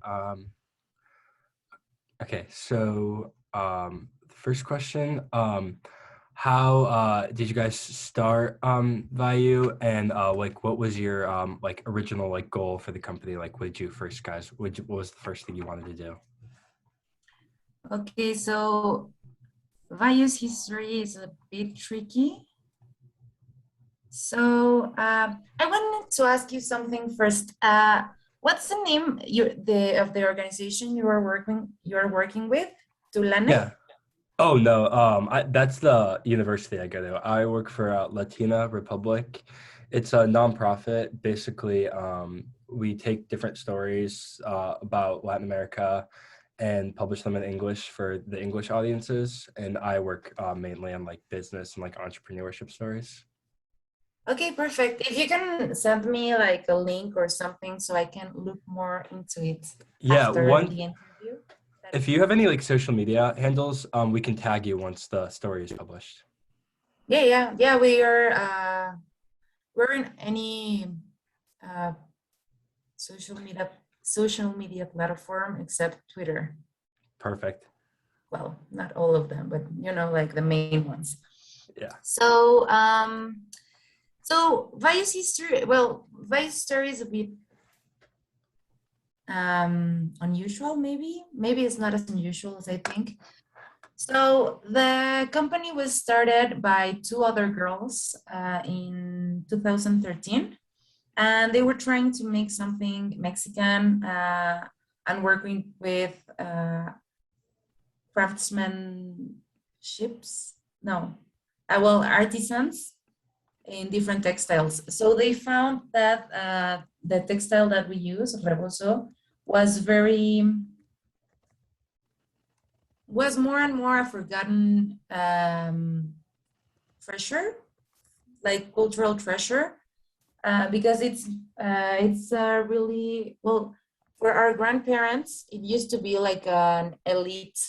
Um, okay, so the first question, how did you guys start Vaaiu, and like what was your like original like goal for the company? Like what did you first guys what was the first thing you wanted to do? Okay, so Vaaiu's history is a bit tricky. So I wanted to ask you something first. What's the name of the organization you are working with? Tulane? Yeah. Oh no, that's the university I go to. I work for Latina Republic. It's a nonprofit. Basically, we take different stories about Latin America and publish them in English for the English audiences. And I work mainly on like business and like entrepreneurship stories. Okay, perfect. If you can send me like a link or something so I can look more into it Yeah, after one. the interview, that If would you be have any great. like social media handles, we can tag you once the story is published. Yeah. We're in any uh, social media social media platform except Twitter. Perfect. Well, not all of them, but like the main ones. Yeah. So, Vice history. Well, Vice story is a bit unusual. Maybe it's not as unusual as I think. So the company was started by two other girls in 2013, and they were trying to make something Mexican and working with craftsmanships. No, well, artisans in different textiles. So they found that the textile that we use, Rebozo, was very was more and more a forgotten treasure, like cultural treasure, because it's really well for our grandparents. It used to be like an elite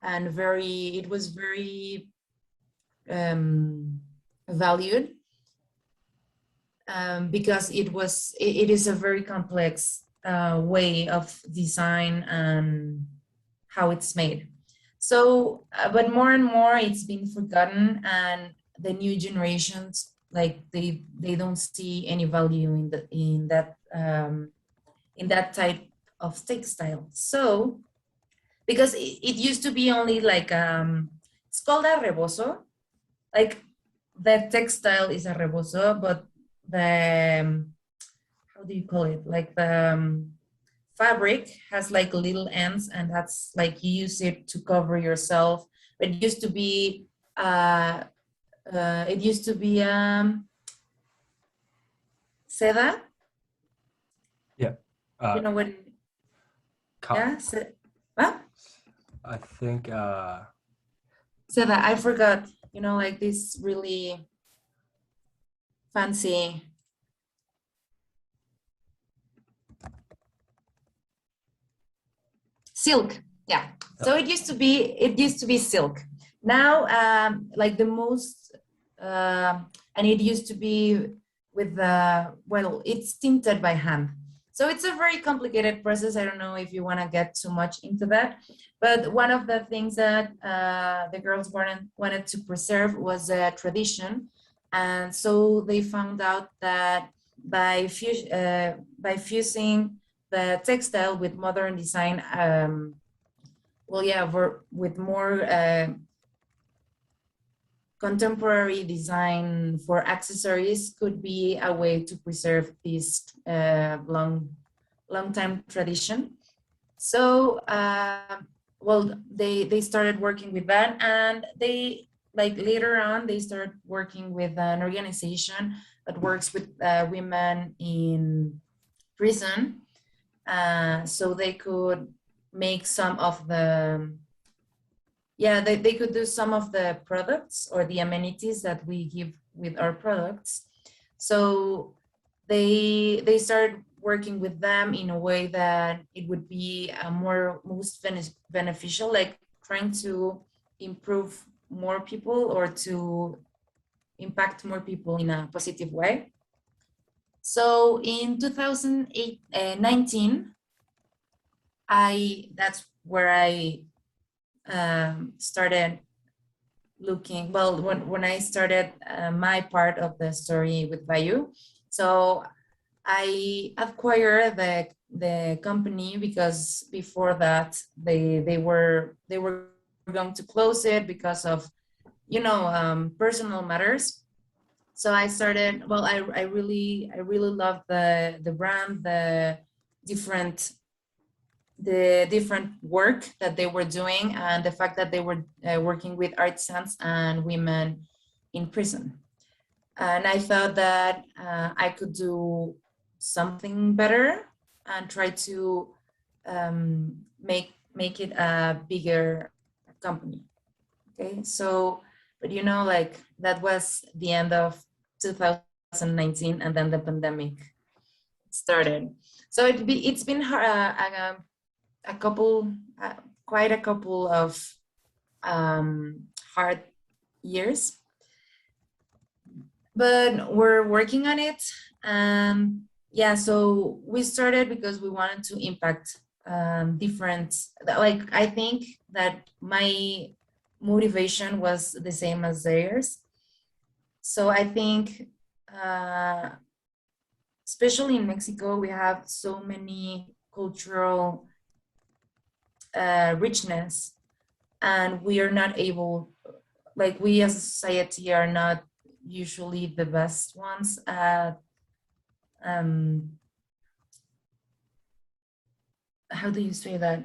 and it was very um, valued because it is a very complex way of design and how it's made. So, but more and more it's been forgotten, and the new generations like they don't see any value in that type of textile. So, because it used to be only like it's called a rebozo, like the textile is a rebozo, but the how do you call it? Like the fabric has like little ends, and that's like you use it to cover yourself. It used to be uh, it used to be seda. Yeah. You Uh, know what? co- Yeah, what? I think Seda. I forgot. Like this really fancy silk. Yeah. So it used to be silk. Now, like the most, and it used to be with well, it's tinted by hand. So it's a very complicated process. I don't know if you want to get too much into that, but one of the things that the girls wanted to preserve was a tradition, and so they found out that by fusing the textile with modern design, well, yeah, with more contemporary design for accessories could be a way to preserve this long time tradition. So, well, they started working with that, and they like later on they started working with an organization that works with women in prison, so they could make some of the yeah they could do some of the products or the amenities that we give with our products. So they started working with them in a way that it would be most beneficial, like trying to improve more people or to impact more people in a positive way. So in 2019, that's where I started looking, well, when I started my part of the story with Vaaiu. So I acquired the company because before that they were going to close it because of personal matters. So I started, well, I really love the brand, different different work that they were doing, and the fact that they were working with artisans and women in prison. And I thought that I could do something better and try to make it a bigger company. Okay, so, but like that was the end of 2019, and then the pandemic started. So it's been a couple, quite a couple of hard years, but we're working on it. And yeah, so we started because we wanted to impact different, like, I think that my motivation was the same as theirs. So I think, especially in Mexico, we have so many cultural richness, and we are not able, like, we as a society are not usually the best ones at how do you say that,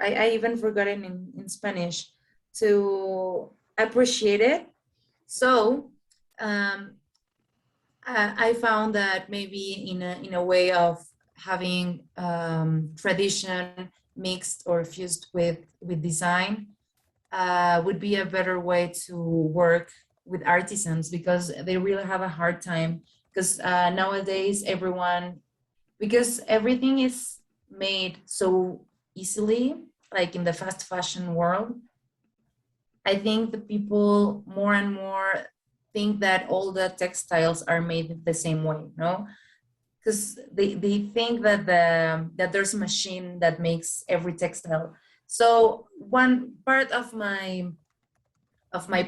I even forgot it in Spanish, to appreciate it. So I found that maybe in a way of having tradition mixed or fused with design would be a better way to work with artisans, because they really have a hard time, because nowadays because everything is made so easily, like in the fast fashion world. I think the people more and more think that all the textiles are made the same way, no? Because they think that that there's a machine that makes every textile. So one part of my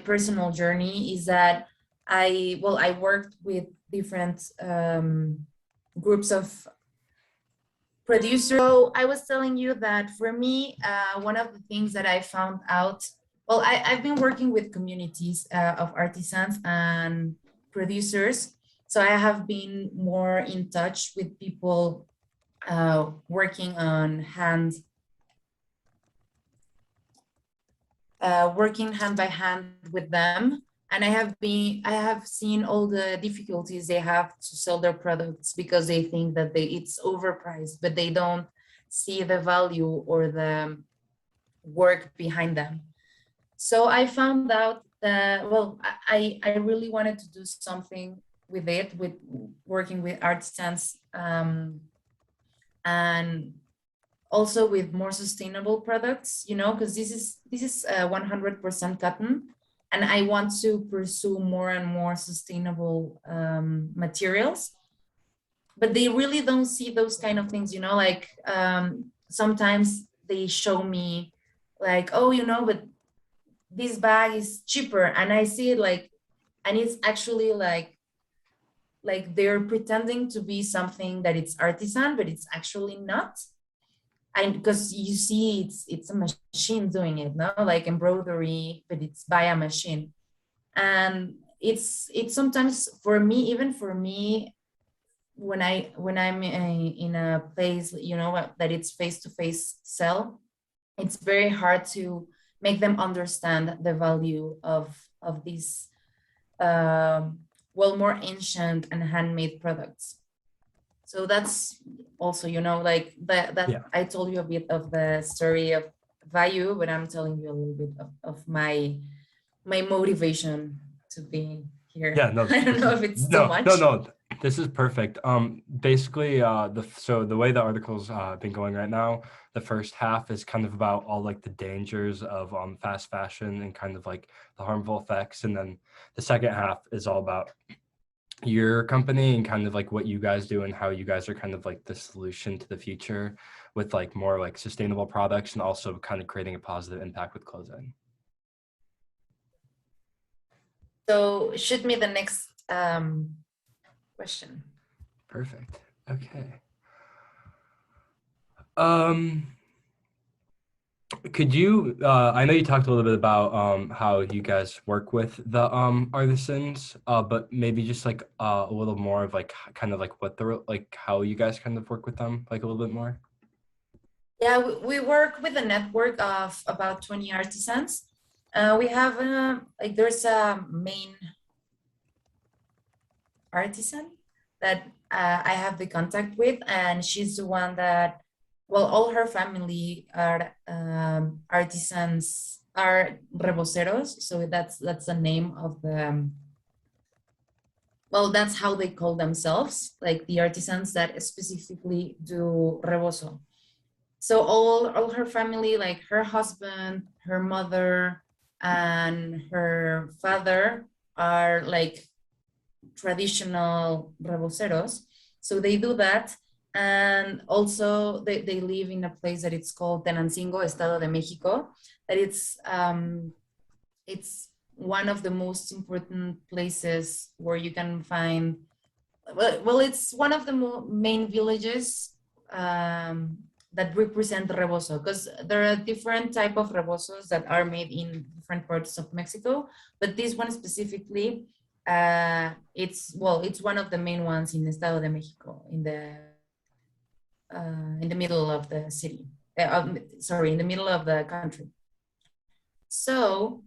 personal journey is that I worked with different groups of producers. So I was telling you that for me, one of the things that I found out, well, I've been working with communities of artisans and producers. So I have been more in touch with people working on working hand by hand with them. And I have seen all the difficulties they have to sell their products, because they think that it's overpriced, but they don't see the value or the work behind them. So I found out that, well, I really wanted to do something with it, with working with artisans, and also with more sustainable products, because this is 100% cotton, and I want to pursue more and more sustainable materials. But they really don't see those kind of things, like sometimes they show me like, oh, but this bag is cheaper, and I see it like, and it's actually like they're pretending to be something that it's artisan, but it's actually not. And because you see it's a machine doing it, no, like embroidery, but it's by a machine. And it's sometimes, for me, even for me, when I'm in a place, that it's face-to-face sell, it's very hard to make them understand the value of these more ancient and handmade products. So that's also, like that Yeah. I told you a bit of the story of Vaaiu, but I'm telling you a little bit of my motivation to be here. Yeah, no, I don't this know is if it's too no, no, much. no. This is perfect. Basically, the way the article's been going right now, the first half is kind of about all like the dangers of fast fashion and kind of like the harmful effects, and then the second half is all about your company and kind of like what you guys do and how you guys are kind of like the solution to the future with like more like sustainable products and also kind of creating a positive impact with clothing. So shoot me the next question. Perfect. Okay. Um, could you, I know you talked a little bit about how you guys work with the artisans, but maybe just like a little more of like kind of like what the like how you guys kind of work with them like a little bit more. Yeah, we work with a network of about 20 artisans. We have like there's a main artisan that I have the contact with, and she's the one that, well, all her family are artisans, are reboceros. So that's the name of the, well, that's how they call themselves, like the artisans that specifically do rebozo. So all her family, like her husband, her mother, and her father are like traditional reboceros. So they do that. And also they live in a place that it's called Tenancingo, Estado de Mexico, that it's one of the most important places where you can find, well it's one of the main villages that represent rebozo, because there are different type of rebozos that are made in different parts of Mexico, but this one specifically, it's one of the main ones in Estado de Mexico, in the middle of the city. Sorry, in the middle of the country. So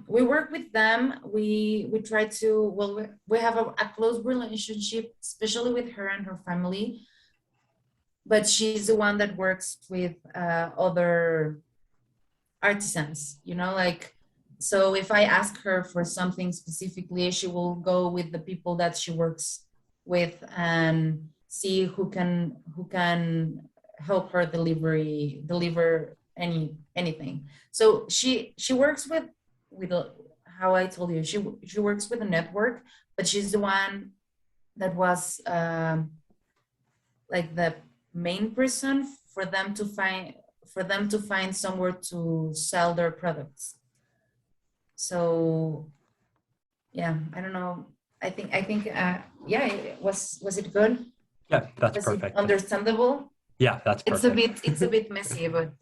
we work with them. We try to, well, we have a close relationship, especially with her and her family. But she's the one that works with other artisans, like, so if I ask her for something specifically, she will go with the people that she works with and see who can help her deliver anything. So she works with how I told you, she works with a network, but she's the one that was like the main person for them to find somewhere to sell their products. So yeah, I don't know. I think yeah, was it good? Yeah, that's Was it perfect. understandable? Yeah, that's It's a perfect. bit it's a bit messy, but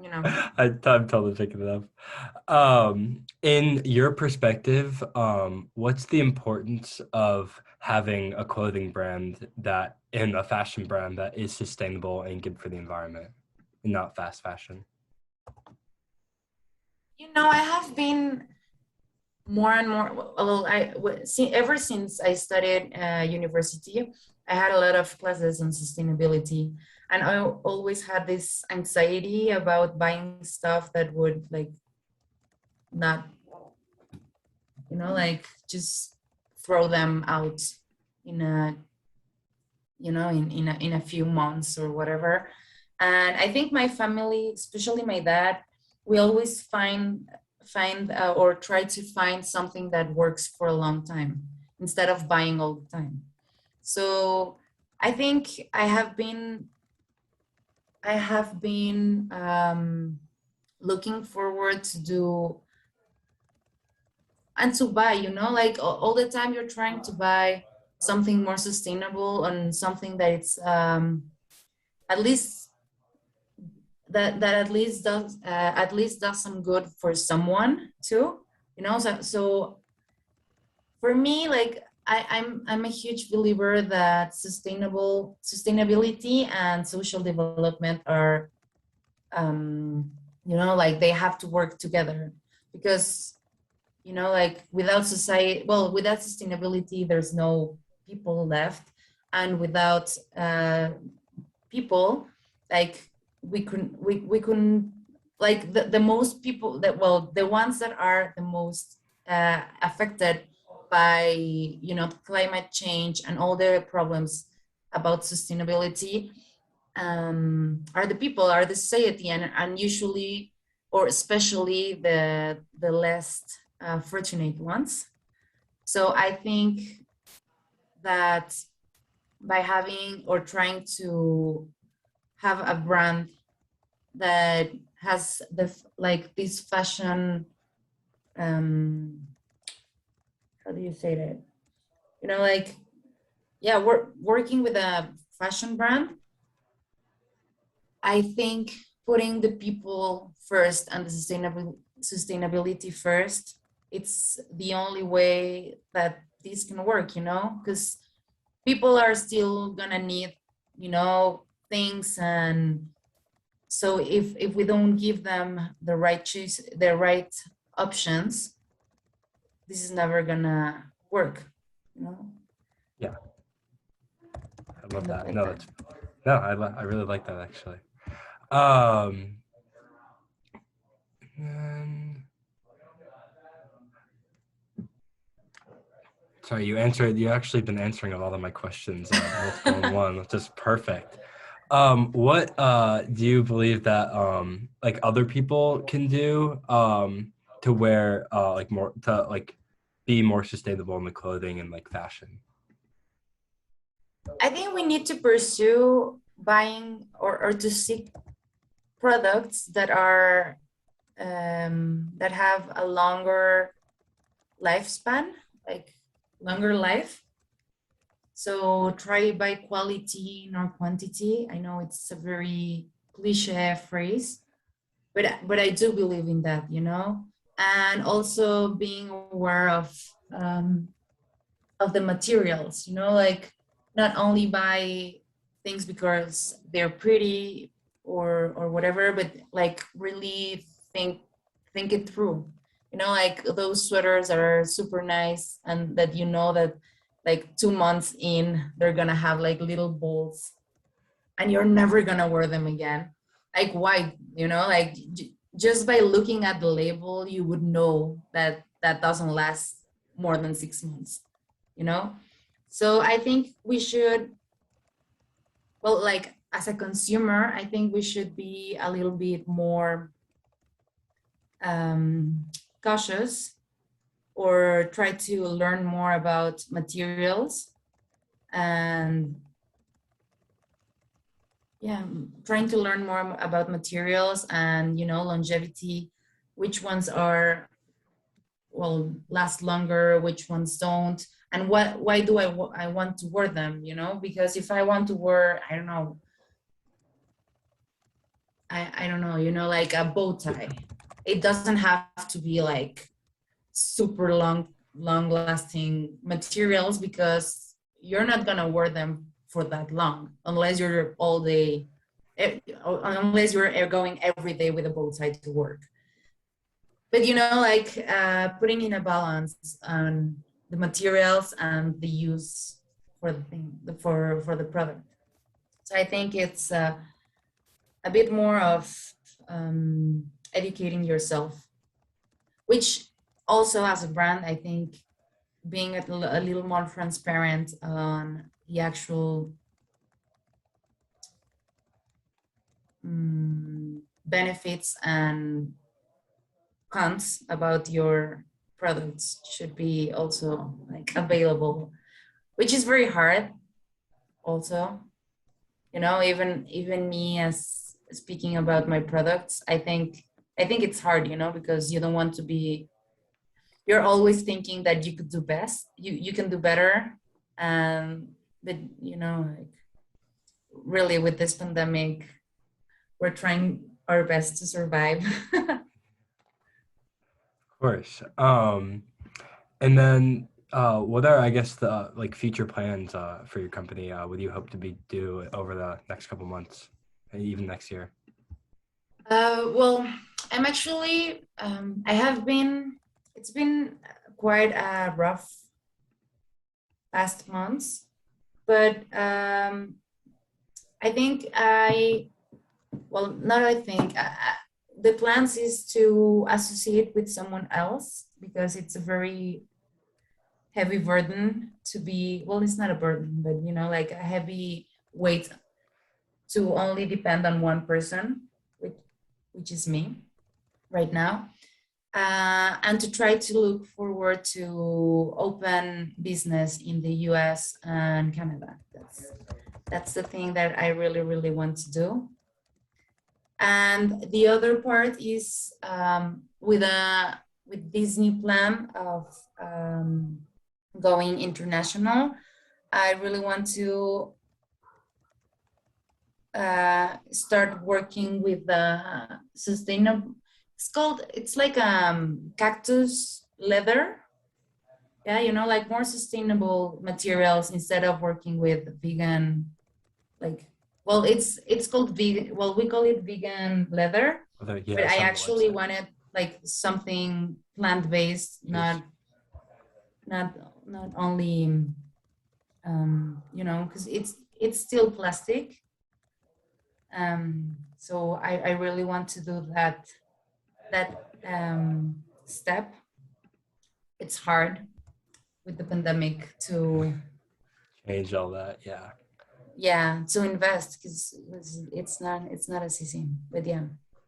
you know. I'm totally picking it up. In your perspective, what's the importance of having a clothing brand that and a fashion brand that is sustainable and good for the environment and not fast fashion? I have been more and more, well, ever since I studied university, I had a lot of classes on sustainability, and I always had this anxiety about buying stuff that would like not, like just throw them out in a in a few months or whatever. And I think my family, especially my dad, we always find or try to find something that works for a long time instead of buying all the time. So I think I have been looking forward to do and to buy, like all the time you're trying to buy something more sustainable and something that it's at least that at least does some good for someone too, so for me, like I'm a huge believer that sustainability and social development are like they have to work together, because like without society, well, without sustainability there's no people left, and without people, like we couldn't, like the most people that, well, the ones that are the most affected by climate change and all the problems about sustainability, are the people, are the society, and usually, or especially the less fortunate ones. So I think that by having or trying to have a brand that has like this fashion, how do you say that, like, yeah, we're working with a fashion brand. I think putting the people first and the sustainability first, it's the only way that this can work, because people are still gonna need, things. And so if we don't give them the right choice, the right options, this is never gonna work, you know Yeah, I love kind of that. like No, that. it's no, I really like that actually. Um, and sorry, you actually been answering a lot of my questions, multiple in one, which is perfect. What do you believe that like other people can do to wear like more to like be more sustainable in the clothing and like fashion? I think we need to pursue buying or to seek products that are that have a longer lifespan, like longer life. So try by quality nor quantity. I know it's a very cliche phrase, but I do believe in that, and also being aware of the materials, like not only buy things because they're pretty or whatever, but like really think it through. Like those sweaters that are super nice and that that like 2 months in they're gonna have like little balls and you're never gonna wear them again. Like why? Like just by looking at the label, you would know that that doesn't last more than 6 months. You know, so I think we should, well, like as a consumer, I think we should be a little bit more um, cautious or try to learn more about materials and yeah, trying to learn more about materials and longevity, which ones are, well, last longer, which ones don't, and why do I want to wear them, because if I want to wear, I don't know, I don't know, like a bow tie, it doesn't have to be like super long lasting materials because you're not gonna wear them for that long unless you're all day, unless you're going every day with a bow tie to work. But like putting in a balance on the materials and the use for the thing, for the product. So I think it's a bit more of educating yourself, which also as a brand, I think being a little more transparent on the actual benefits and cons about your products should be also like available, which is very hard also. Even me as speaking about my products, I think it's hard, because you don't want to be, you're always thinking that you could do best, you can do better. But like really with this pandemic, we're trying our best to survive. Of course. And then what are I guess the like future plans for your company? What do you hope to be do over the next couple months and even next year? Well, I'm actually, it's been quite a rough past months, but I think not I think, the plans is to associate with someone else because it's a very heavy burden to be, well, it's not a burden, but like a heavy weight to only depend on one person, which is me right now. and to try to look forward to open business in the US and Canada. That's the thing that I really, really want to do. And the other part is with this new plan of going international. I really want to start working with the sustainable. It's like cactus leather. Yeah, you know, like more sustainable materials instead of working with vegan, like, well, it's called vegan. Well, we call it vegan leather, Yeah, but I it's on the actually website. wanted like something plant-based, Just not not only you know, because it's still plastic. So I really want to do that step. It's hard with the pandemic to, change all that. Yeah. yeah, to invest because it's not as easy. But yeah.